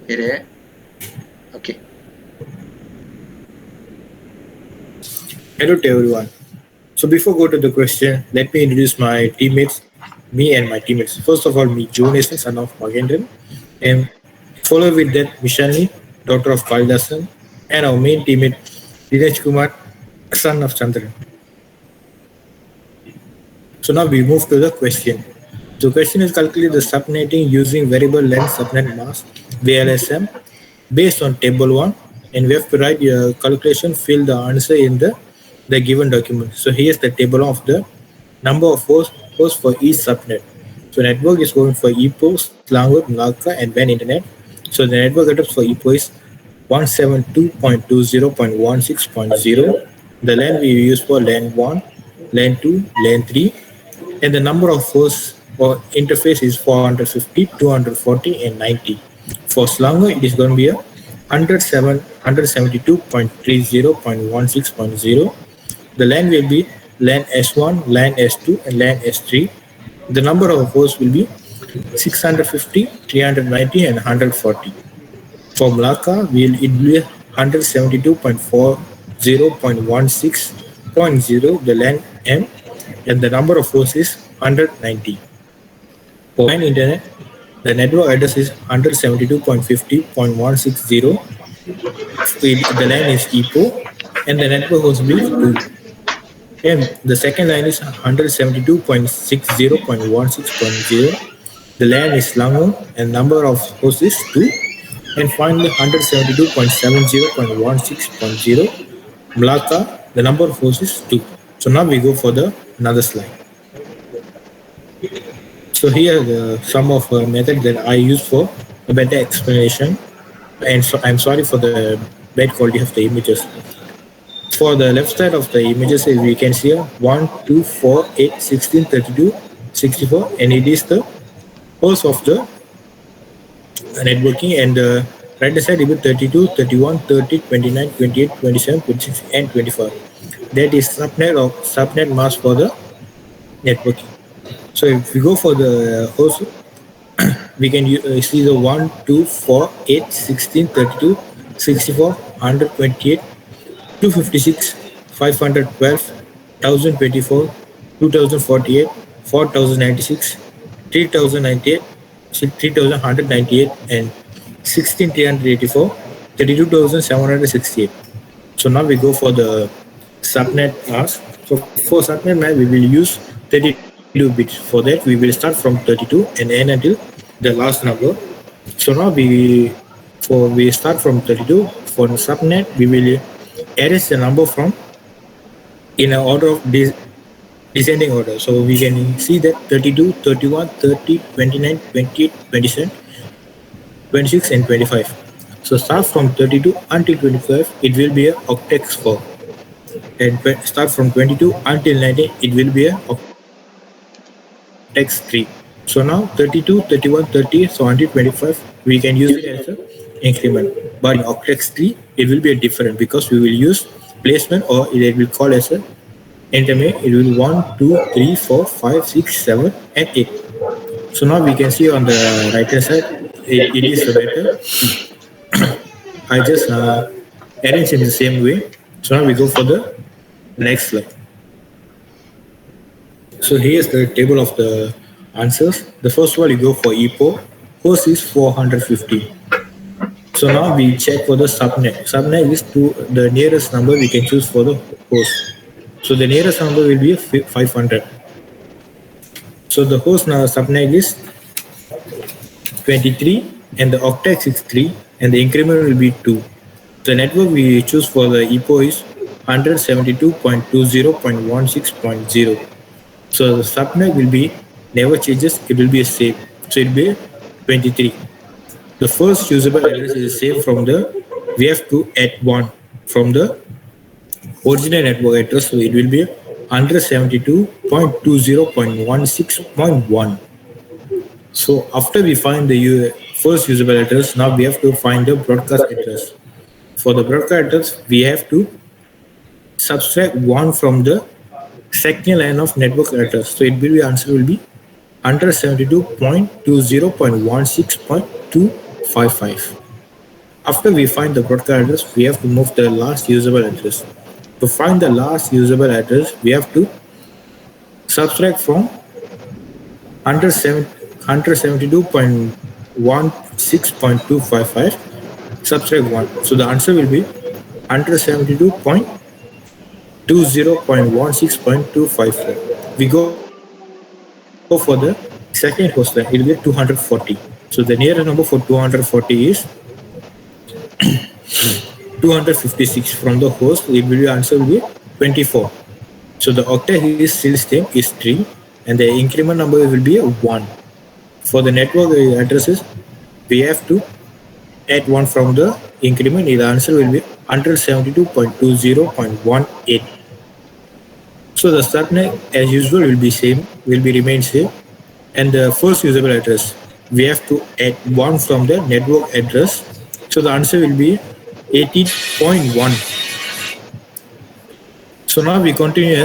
Here, okay. Hello to everyone. So before go to the question, let me introduce my teammates, me and my teammates. First of all, me, Jonason, son of Magendran, and follow with that Mishani, daughter of Kalidasan, and our main teammate, Dinesh Kumar, son of Chandran. So now we move to the question. So question is calculate the subnetting using variable length subnet mask VLSM based on table 1, and we have to write your calculation, fill the answer in the given document. So here's the table of the number of hosts for each subnet. So network is going for EPO, Slango, Malacca, and WAN internet. So the network address for EPO is 172.20.16.0. The LAN we use for LAN 1, LAN 2, LAN 3, and the number of hosts or interface is 450, 240, and 90. For Slango, it is going to be a 172.30.16.0. The LAN will be LAN S1, LAN S2, and LAN S3. The number of hosts will be 650, 390, and 140. For Malacca, it will be 172.40.16.0, the LAN M, and the number of hosts is 190. For WAN internet, the network address is 172.50.160. The LAN is EPO, and the network host will be 2. And the second line is 172.60.16.0. The LAN is Lango, and number of hosts is 2. And finally 172.70.16.0 Malacca, the number of hosts is 2. So now we go for the another slide. So here the some of method that I use for a better explanation. And so I'm sorry for the bad quality of the images. For the left side of the images, we can see 1, 2, 4, 8, 16, 32, 64, and it is the host of the networking, and the right side will be 32, 31, 30, 29, 28, 27, 26, and 25. That is subnet mask for the networking. So if we go for the host, we can see the 1, 2, 4, 8, 16, 32, 64, 128, 256, 512, 1024, 2048, 4096, 3098, 3198, and 16384, 32768. So now we go for the subnet mask. So for subnet mask, we will use 32 bits. For that, we will start from 32 and end until the last number. So now we start from 32. For the subnet, we will arrange the number from in an order of descending order. So we can see that 32, 31, 30, 29, 28, 27, 26, and 25. So start from 32 until 25, it will be a octet 4. And start from 22 until 19, it will be a octet 3. So now 32, 31, 30, so until 25, we can use it as a increment. But in octet 3, it will be a different because we will use placement, or it will call as a intermediate. It will 1, 2, 3, 4, 5, 6, 7, and 8. So now we can see on the right hand side, it is the better. I just arrange in the same way. So now we go for the next slide. So here's the table of the answers. The first one you go for EPO. Host is 450. So now we check for the subnet. Subnet is to the nearest number we can choose for the host. So the nearest number will be 500. So the host now subnet is 23, and the octet is 3, and the increment will be 2. The network we choose for the EPO is 172.20.16.0. So the subnet will be never changes, it will be a same. So it will be 23. The first usable address is saved from the, we have to add 1 from the original network address. So it will be 172.20.16.1. So after we find the first usable address, now we have to find the broadcast address. For the broadcast address, we have to subtract 1 from the second line of network address. So it will be answer will be 172.20.16.255. After we find the broadcast address, we have to move the last usable address. To find the last usable address, we have to subtract from 172.16.255, subtract 1. So the answer will be 172.20.16.254. We go for the second host line, it will be 240. So the nearest number for 240 is 256. From the host, it will be answer will be 24. So the octet is still same is 3 and the increment number will be a 1. For the network addresses, we have to add 1 from the increment. The answer will be 172.20.18. So the subnet as usual will be same, will be remain same. And the first usable address, we have to add 1 from the network address. So the answer will be 18.1. So now we continue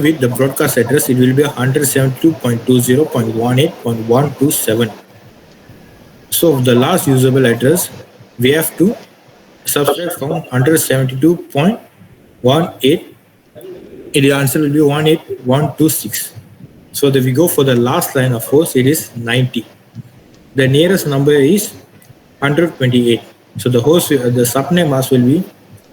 with the broadcast address. It will be 172.20.18.127. So the last usable address, we have to subtract from 172.18. The answer will be 18126. So that we go for the last line of host, it is 90. The nearest number is 128. So the host, the subnet mask will be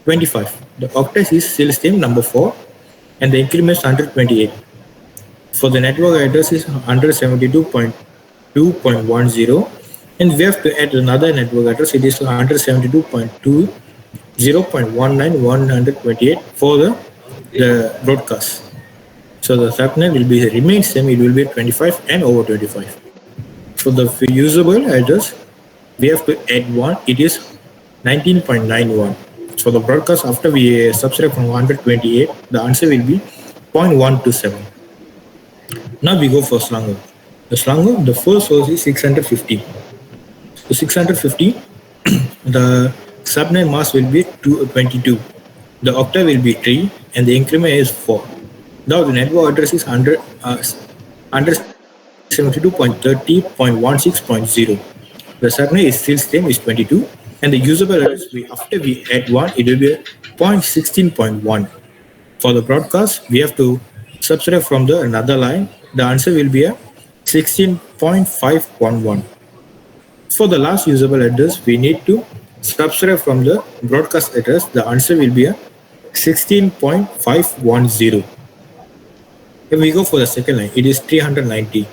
25. The octet is still same number 4 and the increment is 128. For the network address is 172.2.10 and we have to add another network address. It is 172.20.19.128 for the broadcast. So the subnet will be remain same. It will be 25 and over 25. For the usable address, we have to add 1. It is 19.91. So the broadcast after we subtract from 128, the answer will be 0.127. Now we go for Slango. The first source is 650. So 650, the subnet mask will be 22. The octet will be 3 and the increment is 4. Now the network address is 172.30.16.0. The subnet is still same is 22 and the usable address after we add 1 it will be 0.16.1. For the broadcast we have to subtract from the another line. The answer will be a 16.511. For the last usable address we need to subtract from the broadcast address. The answer will be a 16.510. If we go for the second line, it is 390.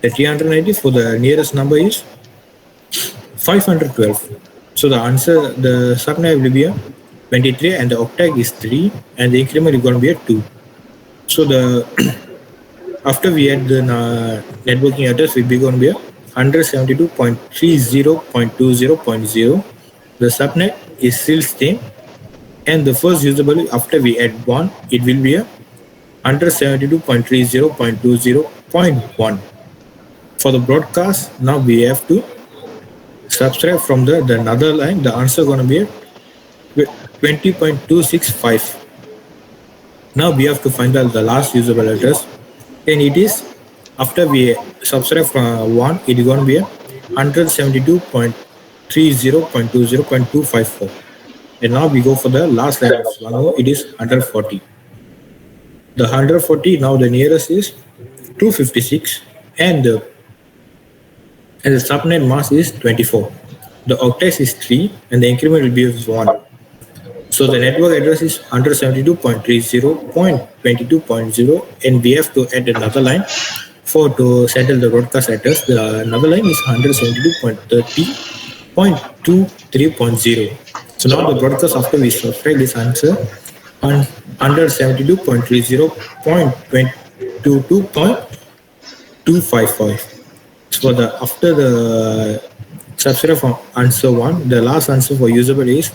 The 390 for the nearest number is 512. So the answer, the subnet will be a 23 and the octet is 3 and the increment is going to be a 2. So the after we add the networking address, it will be going to be a 172.30.20.0. The subnet is still same and the first usable after we add 1, it will be a 172.30.20.1. For the broadcast, now we have to subtract from the another line. The answer going to be 20.265. Now we have to find out the last usable address, and it is after we subtract from 1, it is going to be 172.30.20.254. And now we go for the last line of Slango. It is 140. The 140 now the nearest is 256 and the subnet mask is 24. The octet is 3 and the increment will be 1. So the network address is 172.30.22.0 and we have to add another line for to settle the broadcast address. The another line is 172.30.23.0. So now the broadcast after we subtract this answer on 172.30.22.255. So the after the subtract from answer 1, the last answer for usable is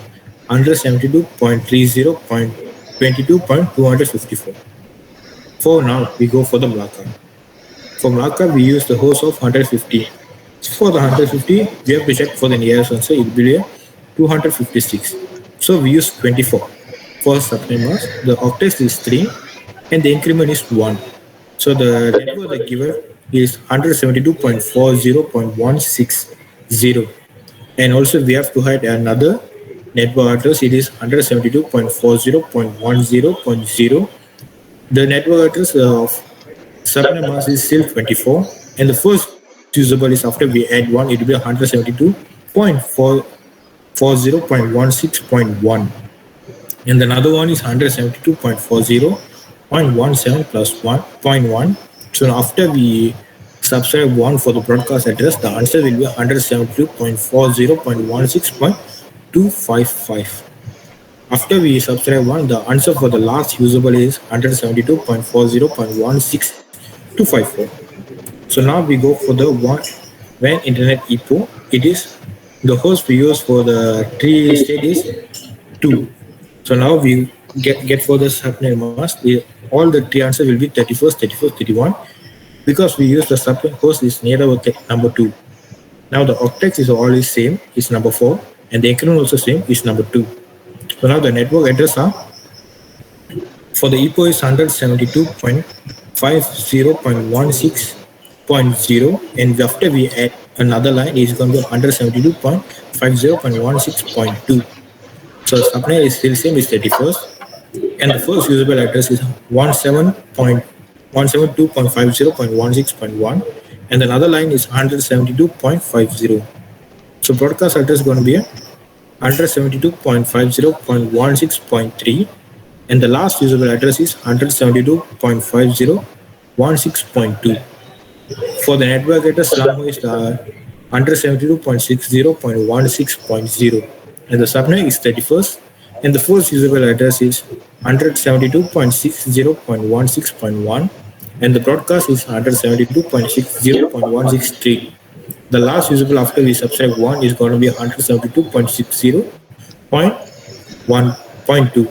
172.30.22.254. For now, we go for the Malacca. For Malacca, we use the host of 150. For the 150, we have to check for the nearest answer. It will be 256. So we use 24. For subnet mask, the octet is 3 and the increment is 1. So the network given is 172.40.16. 0. And also we have to hide another network address. It is 172.40.10.0. The network address of subnet mask is still 24, and the first usable is after we add 1, it will be 172.40.16.1, and another one is 172.40.17 plus 1.1. So after we subtract 1 for the broadcast address, the answer will be 172.40.16.255. After we subtract 1, the answer for the last usable is 172.40.16254. So now we go for the one when internet epo. It is the host we use for the tree state is 2. So now we get for the subnet mask. All the three answers will be 31st, 31st, 31, because we use the subnet host is near our number 2. Now the octet is always same, is number 4, and the encryption also same, is number 2. So now the network address are for the EPO is 172.50.16.0, and after we add another line is going to be 172.50.16.2. So subnet is still same is 31st, and the first usable address is 172.50.16.1, and another line is 172.50. So broadcast address is going to be 172.50.16.3, and the last usable address is 172.50.16.2. For the network address, Slamo is 172.60.16.0, and the subnet is 31st, and the first usable address is 172.60.16.1, and the broadcast is 172.60.163. The last usable after we subtract 1 is going to be 172.60.1.2.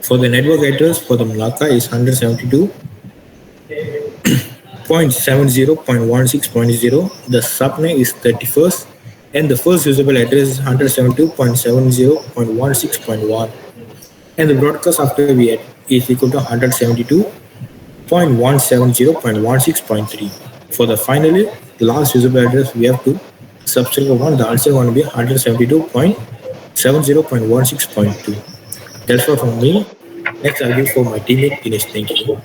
For the network address for the Malacca is 172.70.16.0. The subnet is 31st, and the first usable address is 172.70.16.1, and the broadcast after we add is equal to 172.170.16.3. For the finally last usable address we have to subtract 1. The answer going to be 172.70.16.2. That's all from me. Next I'll give for my teammate Dinesh. Thank you.